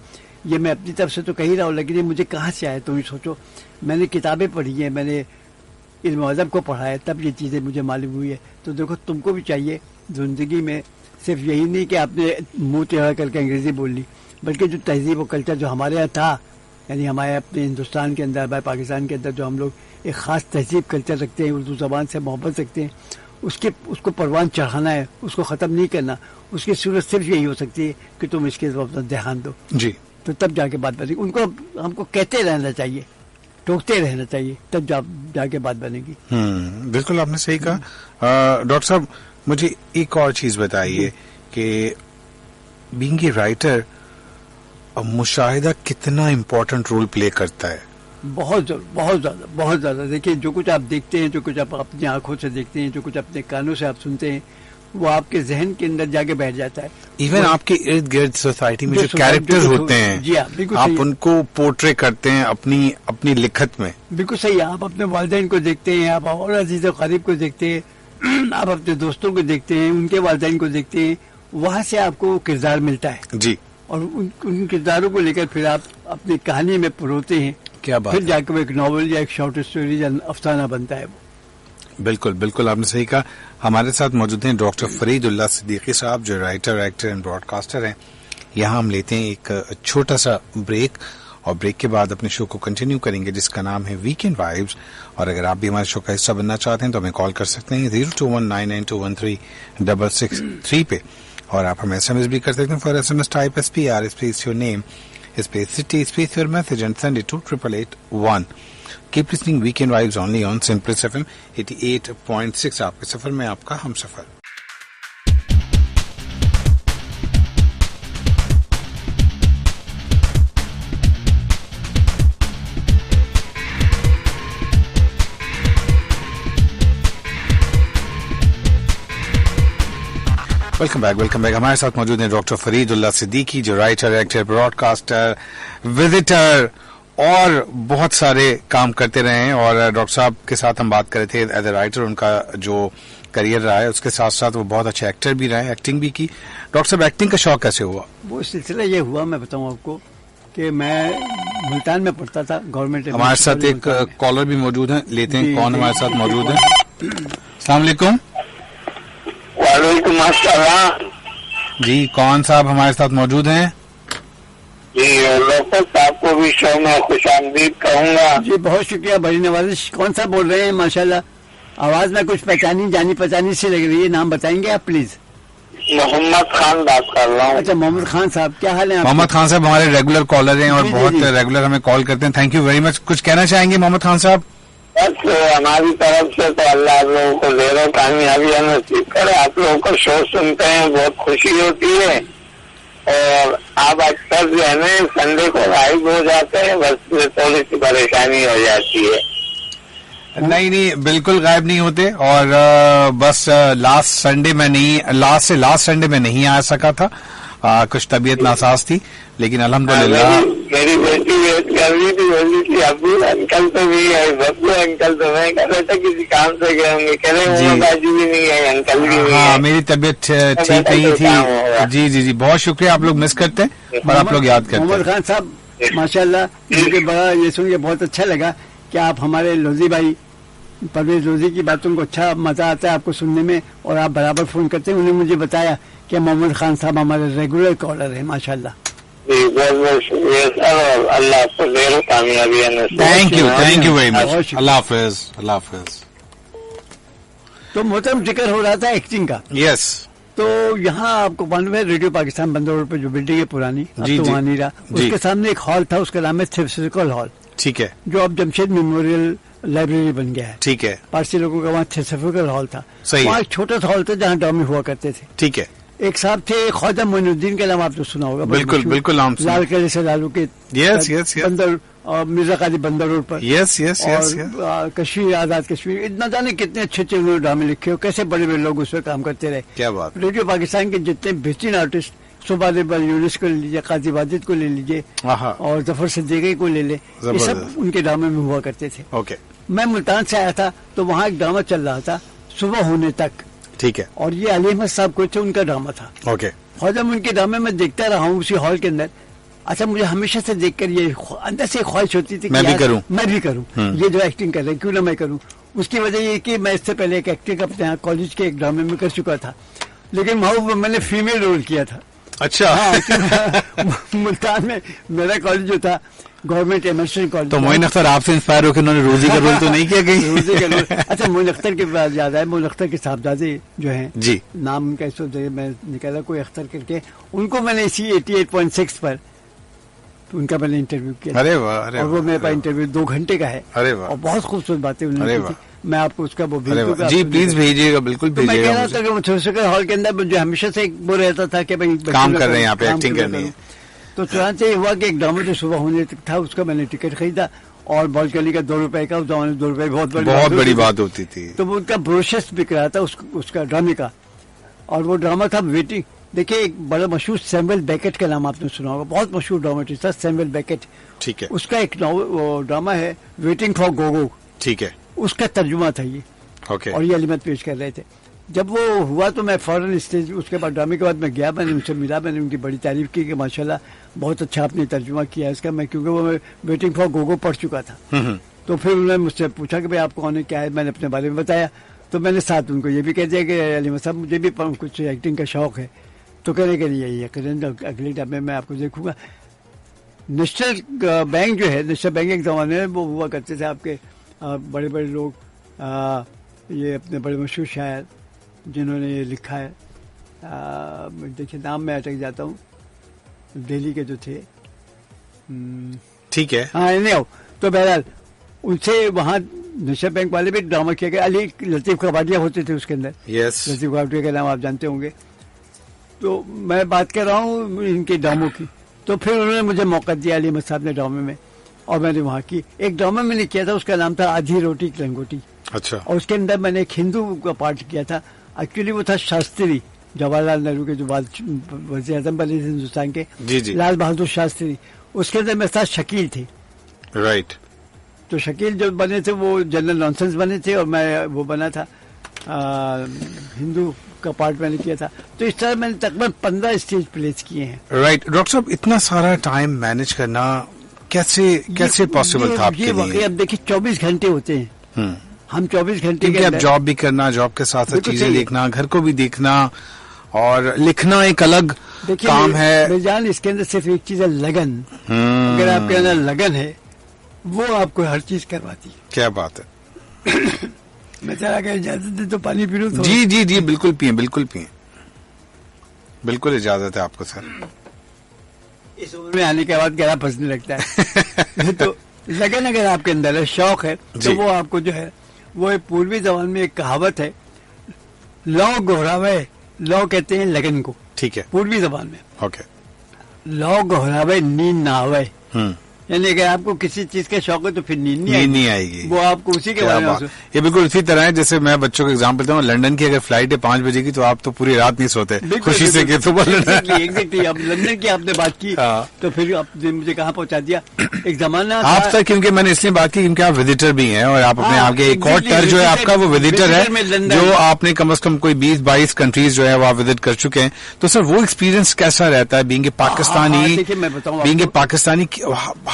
ये मैं अपनी तरफ से तो कह ही रहा हूँ, लेकिन ये मुझे कहाँ से आया तुम ही सोचो। मैंने किताबें पढ़ी हैं, मैंने इल्म अदब को पढ़ा है, तब ये चीज़ें मुझे मालूम हुई है। तो देखो तुमको भी चाहिए जिंदगी में सिर्फ यही नहीं कि आपने मुंह टेढ़ा करके अंग्रेजी बोल ली, बल्कि जो तहजीब और कल्चर जो हमारे यहाँ था, यानी हमारे अपने हिंदुस्तान के अंदर, हमारे पाकिस्तान के अंदर जो हम लोग एक ख़ास तहजीब कल्चर रखते हैं, उर्दू ज़बान से मोहब्बत रखते हैं, उसको परवान चढ़ाना है, उसको ख़त्म नहीं करना। उसकी सूरत सिर्फ यही हो सकती है कि तुम इसके तरफ ध्यान दो जी, तो तब जाके बात बनेगी। उनको हमको कहते रहना चाहिए, टोकते रहना चाहिए, तब जाके बात बनेगी। बिल्कुल आपने सही कहा। डॉक्टर साहब मुझे एक और चीज़ बताइए कि बीइंग ए राइटर मुशाहिदा कितना इम्पोर्टेंट रोल प्ले करता है? बहुत ज्यादा। देखिए, जो कुछ आप देखते हैं, जो कुछ आप अपनी आंखों से देखते हैं, जो कुछ अपने कानों से आप सुनते हैं, वो आपके जहन के अंदर जाके बैठ जाता है। इवन आपके इर्द गिर्द सोसाइटी में जो कैरेक्टर्स होते हैं, जी हाँ, बिल्कुल आप उनको पोर्ट्रे करते हैं अपनी लिखत में। बिल्कुल सही है। आप अपने वालिदैन को देखते हैं, आप और अजीज और करीब को देखते हैं, आप अपने दोस्तों को देखते हैं, उनके वालिदैन को देखते हैं, वहाँ से आपको किरदार मिलता है जी। और उन किरदारों को लेकर फिर आप अपनी कहानी में परोते हैं। क्या बात, फिर जाकर एक नॉवल या एक शॉर्ट स्टोरी या अफसाना बनता है वो। बिल्कुल बिल्कुल आपने सही कहा। हमारे साथ मौजूद हैं डॉक्टर फरीदुल्लाह सिद्दीकी साहब, जो राइटर, एक्टर एंड ब्रॉडकास्टर हैं। यहाँ हम लेते हैं एक छोटा सा ब्रेक और ब्रेक के बाद अपने शो को कंटिन्यू करेंगे, जिसका नाम है वीकेंड वाइब्स। और अगर आप भी हमारे शो का हिस्सा बनना चाहते हैं तो हमें कॉल कर सकते हैं 0219921366 पे, और आप हमें SMS भी कर सकते हैं। For SMS type SPR space your name space city space your message and send it to 8881। Keep listening weekend vibes only on Simples FM 88.6। आपके सफर में आपका हम सफर। Welcome back. हमारे साथ मौजूद हैं डॉक्टर फरीदुल्लाह सिद्दीकी, जो राइटर, एक्टर, ब्रॉडकास्टर, विजिटर और बहुत सारे काम करते रहे हैं। और डॉक्टर साहब के साथ हम बात कर रहे थे एज ए राइटर, उनका जो करियर रहा है, उसके साथ साथ वो बहुत अच्छे एक्टर भी रहे, एक्टिंग भी की। डॉक्टर साहब, एक्टिंग का शौक कैसे हुआ? वो सिलसिला ये हुआ, मैं बताऊं आपको, कि मैं मुल्तान में पढ़ता था गवर्नमेंट। हमारे साथ एक कॉलर भी मौजूद है, लेते हैं कौन हमारे साथ मौजूद है। अस्सलाम वालेकुम। वालेकुम अस्सलाम जी, कौन साहब हमारे साथ मौजूद हैं? जी, डॉक्टर साहब को भी शो में खुशामदीद कहूँगा। जी, बहुत शुक्रिया, बड़ी नवाजिश। कौन सा बोल रहे हैं? माशाल्लाह, आवाज में कुछ जानी पहचानी सी लग रही है। नाम बताएंगे आप प्लीज? मोहम्मद खान बात कर रहा हूँ। अच्छा, मोहम्मद खान साहब, क्या हाल है? मोहम्मद खान साहब हमारे रेगुलर कॉलर हैं और बहुत रेगुलर हमें कॉल करते हैं। Thank you very much. कुछ कहना चाहेंगे मोहम्मद खान साहब? बस हमारी तरफ से तो अल्लाह आप लोगों को ढेरों कामयाबी नसीब करे। आप लोगों को शो सुनते हैं, बहुत खुशी होती है। और आप अक्सर जो है ना संडे को गायब हो जाते हैं, बस थोड़ी सी परेशानी हो जाती है। नहीं, बिल्कुल गायब नहीं होते। और बस लास्ट संडे में नहीं आ सका था, कुछ तबीयत नासाज थी, लेकिन अल्हम्दुलिल्लाह मेरी बेटी वेट कर रही थी, बोली थी अबू अंकल तो भी है, बब्बू अंकल तो मैं कह रहा था किसी काम से गए होंगे, कह रहे बाजू भी नहीं है, अंकल भी नहीं है। मेरी तबीयत ठीक नहीं थी। जी, बहुत शुक्रिया। आप लोग मिस करते हैं और आप लोग याद करते हैं। मोहम्मद खान साहब, माशाल्लाह, मुझे बड़ा ये सुन के बहुत अच्छा लगा कि आप हमारे लोधी भाई परवेज लोधी की बातों को अच्छा मजा आता है आपको सुनने में, और आप बराबर फोन करते हैं। उन्होंने मुझे बताया कि मोहम्मद खान साहब हमारे रेगुलर कॉलर है। माशाल्लाह, बहुत बहुत शुक्रिया सर, और अल्लाह आपको ढेरों कामयाबी। Thank you very much. अल्लाह हाफिज। تو محترم ذکر ہو رہا تھا ایکٹنگ کا. یس. تو یہاں آپ کو معلوم ہے ریڈیو پاکستان بندر روڈ پہ جو بلڈنگ ہے پرانی, جی تو وہاں نہیں رہا, اس جی. کے سامنے ایک ہال تھا, اس کا نام ہے تھیوسفیکل ہال, ٹھیک ہے. جو اب جمشید میموریل لائبریری بن گیا ہے. ٹھیک ہے. پارسی لوگوں کا وہاں تھیوسفیکل ہال تھا. صحیح. وہاں ایک چھوٹا سا ہال تھا جہاں ڈرامے ہوا کرتے تھے. ٹھیک ہے. ایک صاحب تھے خواجہ معین الدین کے نام آپ نے سنا ہوگا. بالکل بالکل نام سنا. لال قلعے سے لالو کے یس یس یس. بندر مرزا قادری بندر روڈ پر. یس یس یس. اور کشمیر آزاد کشمیر, اتنا جانے کتنے اچھے اچھے انہوں نے ڈرامے لکھے ہو, کیسے بڑے بڑے لوگ اس پہ کام کرتے رہے. کیا بات. ریڈیو پاکستان کے جتنے بہترین آرٹسٹ, صبح یونس کو لے لیجیے, قاضی واجد کو لے لیجیے, اور ظفر صدیقی کو لے لے, یہ سب ان کے ڈرامے میں ہوا کرتے تھے. اوکے. میں ملتان سے آیا تھا تو وہاں ایک ڈرامہ چل رہا تھا صبح ہونے تک. ٹھیک ہے. اور یہ علی احمد صاحب کو تھے, ان کا ڈرامہ تھا. اوکے. خواجہ ان کے ڈرامے میں دیکھتا رہا ہوں اسی ہال کے اندر. اچھا, مجھے ہمیشہ سے دیکھ کر یہ اندر سے خواہش ہوتی تھی میں بھی کروں, میں بھی کروں یہ جو ایکٹنگ کر رہے ہیں, کیوں نہ میں کروں. اس کی وجہ یہ کہ میں اس سے پہلے ایک ایکٹنگ اپنے یہاں کالج کے ایک ڈرامے میں کر چکا تھا, لیکن وہاں میں نے فیمیل رول کیا تھا. اچھا. ملتان میں میرا کالج جو تھا گورنمنٹ ایمرسن کالج. تو معین اختر آپ سے انسپائر ہو کہ انہوں نے روزی کا رول تو نہیں کیا کہیں؟ روزی کا رول. اچھا, معین اختر کے بعد یاد ہے, معین اختر کے صاحبزادے جو ہیں, جی, نام ان کا اس وقت میں نکالا کوئی اختر کر کے, ان کو میں نے اسی 88.6 پر ان کا میں نے انٹرویو کیا. ارے واہ. اور وہ میرے پاس انٹرویو 2 گھنٹے کا ہے. ارے واہ. اور بہت خوبصورت باتیں انہوں نے کی تھی. میں آپ کو اس کا وہ بھیج دوں گا. جی پلیز بھیجیے گا, بالکل میں بھیجیے کہہ گا. رہا تھا کہ وہ تھیوسفیکل ہال کے اندر جو ہمیشہ سے وہ رہتا تھا کہ بھائی کام کر رہے ہیں یہاں پہ, ایکٹنگ کرنی ہے. تو چنانچہ یہ ہوا کہ ایک ڈرامہ جو صبح ہونے تک تھا اس کا میں نے ٹکٹ خریدا, اور بالکنی کا 2 روپے کا, اس زمانے 2 روپے بہت بڑی بات ہوتی تھی. تو وہ ان کا بروشر بک رہا تھا اس کا ڈرامے کا, اور وہ ڈرامہ تھا ویٹنگ. دیکھیے, ایک بڑا مشہور سیمویل بیکٹ کا نام آپ نے سنا ہوگا, بہت مشہور ڈراماٹسٹ تھا سیمویل بیکٹ. ٹھیک ہے. اس کا ایک ڈرامہ ہے ویٹنگ فار گوگو. ٹھیک ہے. اس کا ترجمہ تھا یہ. اوکے. اور یہ علیمت پیش کر رہے تھے. جب وہ ہوا تو میں فوراً اسٹیج, اس کے بعد ڈرامے کے بعد میں گیا, میں نے ان سے ملا, میں نے ان کی بڑی تعریف کی کہ ماشاءاللہ بہت اچھا آپ نے ترجمہ کیا ہے اس کا. میں کیونکہ وہ ویٹنگ فار گوگو پڑھ چکا تھا. تو پھر انہوں نے مجھ سے پوچھا کہ بھائی آپ کون ہے, کیا ہے, میں نے اپنے بارے میں بتایا. تو میں نے ساتھ ان کو یہ بھی کہہ دیا کہ علیمت صاحب مجھے بھی کچھ ایکٹنگ کا شوق ہے. تو کہنے کے لیے یقیناً اگلے ڈرامے میں آپ کو دیکھوں گا. نیشنل بینک جو ہے, نیشنل بینک ایک زمانے میں وہ ہوا کرتے تھے آپ کے بڑے بڑے لوگ, یہ اپنے بڑے مشہور شاعر جنہوں نے یہ لکھا ہے, دیکھیے نام میں اٹک جاتا ہوں, دہلی کے جو تھے. ٹھیک ہے. ہاں نہیں ہو. تو بہرحال ان سے وہاں نیشنل بینک والے بھی ڈرامہ کیا گیا. علی لطیف کباڈیا ہوتے تھے اس کے اندر. یس. لطیف کباڈیا کا نام آپ جانتے ہوں گے. تو میں بات کر رہا ہوں ان کے ڈراموں کی. تو پھر انہوں نے مجھے موقع دیا علی احمد صاحب نے ڈرامے میں, اور میں نے وہاں کی ایک ڈرامہ میں نے کیا تھا, اس کا نام تھا آدھی روٹی کی لنگوٹی. اچھا. اور اس کے اندر میں نے ایک ہندو کا پارٹ کیا تھا. ایکچولی وہ تھا شاستری, جواہر لال نہرو کے جو وزیر اعظم بنے تھے ہندوستان کے, جی جی, لال بہادر شاستری. اس کے اندر میرے ساتھ شکیل تھے. رائٹ. تو شکیل جو بنے تھے وہ جنرل نانسنس بنے تھے, اور میں وہ بنا تھا ہندو کا پارٹ میں نے کیا تھا. تو اس طرح میں نے تقریباً 15 اسٹیج پلیز کیے ہیں. رائٹ. ڈاکٹر صاحب اتنا سارا ٹائم مینج کرنا کیسے پاسبل تھا آپ کے لیے؟ یہ واقعی اب دیکھیے 24 گھنٹے ہوتے ہیں. ہم 24 گھنٹے کے اب جاب بھی کرنا, جاب کے ساتھ ساتھ چیزیں دیکھنا, گھر کو بھی دیکھنا, اور لکھنا ایک الگ کام ہے. جان اس کے اندر صرف ایک چیز ہے لگن. اگر آپ کے اندر لگن ہے وہ آپ کو ہر چیز کرواتی ہے. کیا بات ہے. میں چلا کہ اجازت دے تو پانی پی لوں. جی جی جی, بالکل پئیں, بالکل پئیں, بالکل اجازت ہے آپ کو سر. اس عمر میں آنے کے بعد گلا پھنسنے لگتا ہے. تو لگن اگر آپ کے اندر ہے, شوق ہے, تو وہ آپ کو جو ہے وہ پوروی زبان میں ایک کہاوت ہے, لو گہراوے, لو کہتے ہیں لگن کو. ٹھیک ہے. پوروی زبان میں. اوکے. لو گہراوے نیند نہ آوے, یعنی اگر آپ کو کسی چیز کا شوق ہے تو پھر نیند نہیں آئے گی. وہ آپ کو اسی کے بارے میں. یہ بالکل اسی طرح ہے جیسے میں بچوں کو ایگزامپل دوں, لندن کی اگر فلائٹ ہے 5 بجے کی تو آپ تو پوری رات نہیں سوتے خوشی سے کہ صبح ایگزیکٹلی. اب لندن کی آپ نے بات کی تو پھر آپ نے مجھے کہاں پہنچا دیا. ایک زمانہ آپ تک, کیونکہ میں نے اس لیے بات کی کیونکہ آپ وزٹر بھی ہیں, اور آپ اپنے آپ کے ایک اور ٹر جو ہے آپ کا وہ وزٹر ہے, جو آپ نے کم از کم کوئی 20-22 کنٹریز جو ہے وہ آپ وزٹ کر چکے ہیں. تو سر وہ ایکسپیرینس کیسا رہتا ہے being a Pakistani, being a Pakistani,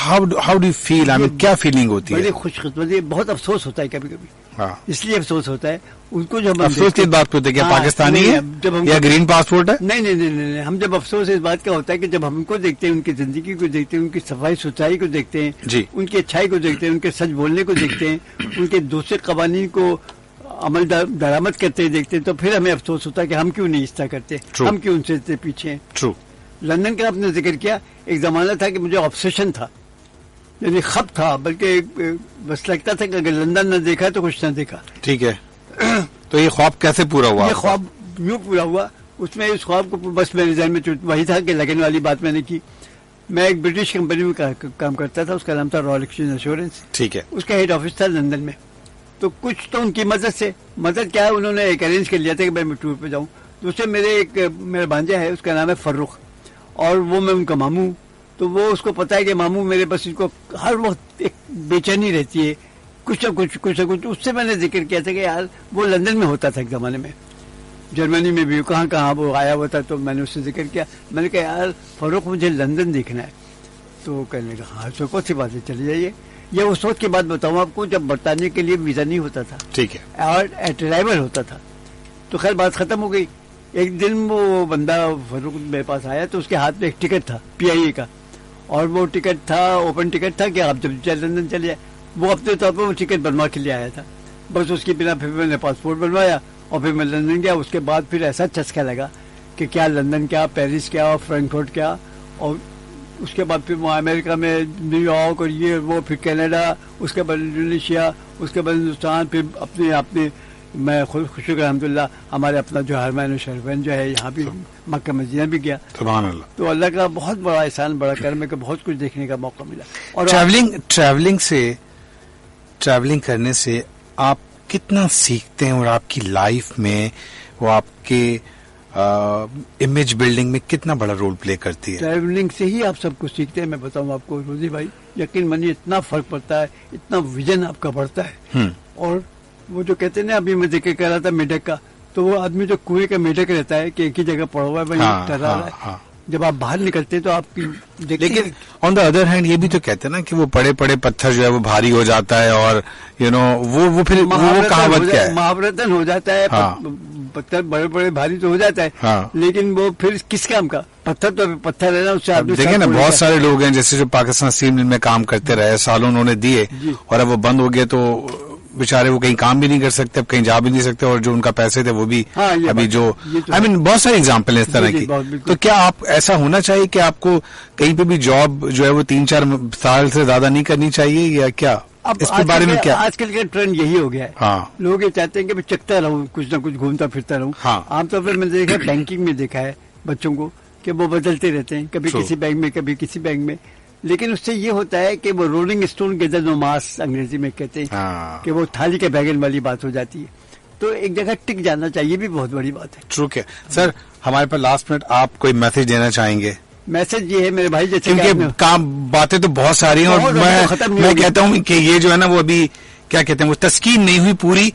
how do feel, I mean کیا فیلنگ ہوتی ہے؟ بڑی خوش قسمتی. بہت افسوس ہوتا ہے کبھی کبھی, اس لیے افسوس ہوتا ہے ان کو جو افسوس کی بات ہوتا ہے کہ پاکستانی ہے یا گرین پاسپورٹ ہے. نہیں, ہم جب افسوس اس بات کا ہوتا ہے کہ جب ہم ان کو دیکھتے ہیں, ان کی زندگی کو دیکھتے ہیں, ان کی صفائی ستھرائی کو دیکھتے ہیں, ان کی اچھائی کو دیکھتے ہیں, ان کے سچ بولنے کو دیکھتے ہیں, ان کے دوسرے قوانین کو अमल दरामद करते देखते तो फिर हमें अफसोस होता कि हम क्यों नहीं इस तरह करते, हम क्यों उनसे इतने पीछे हैं। ट्रू। लंदन का आपने जिक्र किया, एक जमाना था कि मुझे ऑब्सेशन था, यानी खप था, बल्कि बस लगता था कि अगर लंदन न देखा तो कुछ न देखा। ठीक है। तो ये ख्वाब कैसे पूरा हुआ? ये ख्वाब यूं पूरा हुआ, उसमें इस ख्वाब को बस मेरे ज़हन में वही था कि लगन वाली बात मैंने की। मैं एक ब्रिटिश कंपनी में काम करता था, उसका नाम था रॉयल एक्सचेंज एश्योरेंस। ठीक है। उसका हेड ऑफिस था लंदन में। तो कुछ तो उनकी मदद से, मदद क्या है, उन्होंने एक अरेंज कर लिया था कि मैं टूर पे जाऊं। दूसरे मेरा भांजा है, उसका नाम है फर्रुख, और वो मैं उनका मामू। तो वो उसको पता है कि मामू मेरे बस इनको हर वक्त एक बेचैनी रहती है, कुछ ना कुछ। उससे मैंने जिक्र किया था कि यार वो लंदन में होता था एक जमाने में, जर्मनी में भी कहाँ वो आया हुआ था। तो मैंने उससे जिक्र किया, मैंने कहा यार फर्रुख मुझे लंदन देखना है। तो कहने लगा हाँ तो कौन सी बात है, चले जाइए। ये उस वक्त की बात बताऊं आपको जब बरतानिया के लिए वीजा नहीं होता था। ठीक है। और अराइवल होता था। तो खैर बात खत्म हो गई। एक दिन वो बंदा फर्रुख मेरे पास आया, तो उसके हाथ में एक टिकट था PIA का, और वो टिकट था, ओपन टिकट था कि आप जब लंदन चले जाए। वो अपने तौर पर वो टिकट बनवा के लिए आया था। बस उसके बिना फिर मैंने पासपोर्ट बनवाया और फिर मैं लंदन गया। उसके बाद फिर ऐसा चस्का लगा कि क्या लंदन क्या, पेरिस क्या, और फ्रैंकफर्ट क्या, और उसके बाद फिर वहाँ अमेरिका में न्यूयॉर्क और ये वो, फिर कनाडा, उसके बाद इंडोनेशिया, उसके बाद हिंदुस्तान, फिर अपने मैं खुश अल्हम्दुलिल्लाह हमारे अपना जो हरमैन शरफैन जो है यहाँ भी मक्का मदीना भी गया। सुभान अल्लाह। तो अल्लाह का बहुत बड़ा एहसान, बड़ा करम है कि बहुत कुछ देखने का मौका मिला। और ट्रैवलिंग करने से आप कितना सीखते हैं, और आपकी लाइफ में वो आपके इमेज बिल्डिंग में कितना बड़ा रोल प्ले करती है? ट्रैवलिंग से ही आप सब कुछ सीखते हैं। मैं बताऊं आपको रोजी भाई, यकीन मानिए इतना फर्क पड़ता है, इतना विजन आपका बढ़ता है। और वो जो कहते हैं ना, अभी मैं जिक्र कर रहा था मेढक का, तो वो आदमी जो कुएं का मेढक रहता है कि एक ही जगह पड़ा हुआ है, वहीं टहला रहा है। जब आप बाहर निकलते हैं तो आपकी लेकिन ऑन द अदर हैंड ये भी तो कहते हैं ना कि वो पड़े पत्थर जो है वो भारी हो जाता है, और वो फिर वो कहावत क्या है, महावरतन हो जाता है। पत्थर बड़े भारी तो हो जाता है, लेकिन वो फिर किस काम का? पत्थर तो पत्थर है ना, उससे आदमी देखें ना, बहुत सारे लोग हैं जैसे जो पाकिस्तान स्टील मिल में काम करते रहे, सालों उन्होंने दिए, और अब वो बंद हो गए तो बेचारे वो कहीं काम भी नहीं कर सकते, अब कहीं जा भी नहीं सकते, और जो उनका पैसे थे वो भी अभी जो बहुत सारे एग्जाम्पल है इस तरह की। तो क्या आप ऐसा होना चाहिए कि आपको कहीं पे भी जॉब जो है वो 3-4 साल से ज्यादा नहीं करनी चाहिए, या क्या इसके बारे में क्या? आजकल का ट्रेंड यही हो गया है। लोग ये चाहते हैं कि मैं चकता रहूं, कुछ ना कुछ घूमता फिरता रहूं। आमतौर पर मैंने देखा बैंकिंग में देखा है बच्चों को कि वो बदलते रहते हैं, कभी किसी बैंक में, कभी किसी बैंक में। लेकिन उससे ये होता है कि वो रोलिंग स्टोन के नो मास अंग्रेजी में कहते हैं कि वो थाली के बैगन वाली बात हो जाती है। तो एक जगह टिक जाना चाहिए, भी बहुत बड़ी बात है। ट्रू है सर। हमारे पास लास्ट मिनट, आप कोई मैसेज देना चाहेंगे? मैसेज ये है मेरे भाई, जैसे क्योंकि काम बातें तो बहुत सारी हैं, और मैं कहता हूँ कि ये जो है ना वो अभी क्या कहते हैं, वो तस्कीन नहीं हुई पूरी।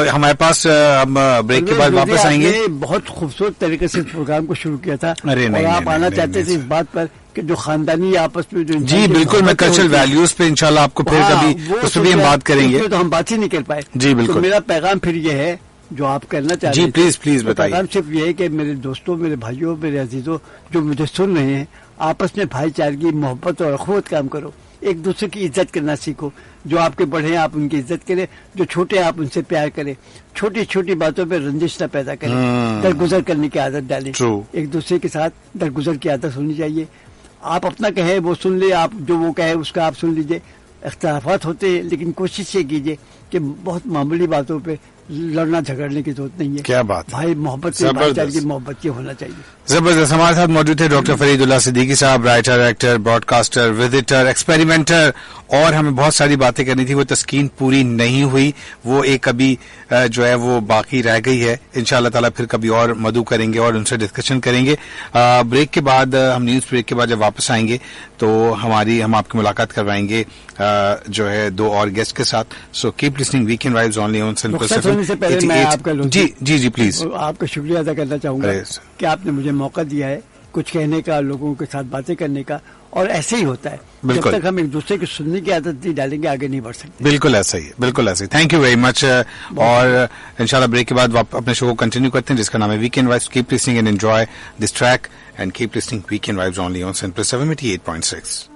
हमारे पास ब्रेक के बाद वापस आएंगे। बहुत खूबसूरत तरीके से इस प्रोग्राम को शुरू किया था, और आप आना चाहते थे इस बात पर कि जो खानदानी आपस में जो, जी बिल्कुल, मैं कल्चरल वैल्यूज पे इंशाल्लाह आपको फिर कभी उस पर भी हम बात करेंगे। तो हम बात ही नहीं कर पाए। जी बिल्कुल। तो मेरा पैगाम फिर ये है जो आप करना चाहते हैं। जी प्लीज बताइए। पैगाम सिर्फ ये है कि मेरे दोस्तों, मेरे भाइयों, मेरे अजीजों जो मुझे सुन रहे हैं, आपस में भाईचारगी, मोहब्बत और अखवत काम करो। एक दूसरे की इज्जत करना सीखो। जो आपके बड़े हैं आप उनकी इज्जत करें, जो छोटे हैं आप उनसे प्यार करें। छोटी छोटी बातों पे रंजिश न पैदा करें, दरगुजर करने की आदत डालें। एक दूसरे के साथ दरगुजर की आदत होनी चाहिए। आप अपना कहे वो सुन ले, आप जो वो कहे उसका आप सुन लीजिए। इख्तिलाफात होते हैं, लेकिन कोशिश ये कीजिए कि बहुत मामूली बातों पे लड़ना झगड़ने की जरूरत नहीं है। क्या बात भाई, मोहब्बत से मोहब्बत की होना चाहिए। जबरदस्त। हमारे साथ मौजूद थे डॉक्टर फरीदुल्लाह सिद्दीकी साहब, writer, actor, broadcaster, visitor, experimenter, और हमें बहुत सारी बातें करनी थी, वो तस्कीन पूरी नहीं हुई, वो एक अभी जो है वो बाकी रह गई है। इंशाअल्लाह ताला फिर कभी और मधु करेंगे और उनसे डिस्कशन करेंगे। ब्रेक के बाद, हम न्यूज ब्रेक के बाद जब वापस आएंगे तो हम आपकी मुलाकात करवाएंगे जो है 2 और गेस्ट के साथ। So keep listening weekend vibes only on simple से पहले मैं आपका जी प्लीज आपका शुक्रिया अदा करना चाहूंगा कि आपने मुझे मौका दिया है कुछ कहने का, लोगों के साथ बातें करने का। और ऐसे ही होता है, जब तक हम एक दूसरे की सुनने की आदत नहीं डालेंगे आगे नहीं बढ़ सकते। बिल्कुल ऐसा ही है, बिल्कुल ऐसा ही। Thank you very much. और इंशाल्लाह ब्रेक के बाद अपने शो को कंटिन्यू करते हैं जिसका नाम है weekend vibes. Keep listening and enjoy this track and keep listening weekend vibes only on simple 78.6।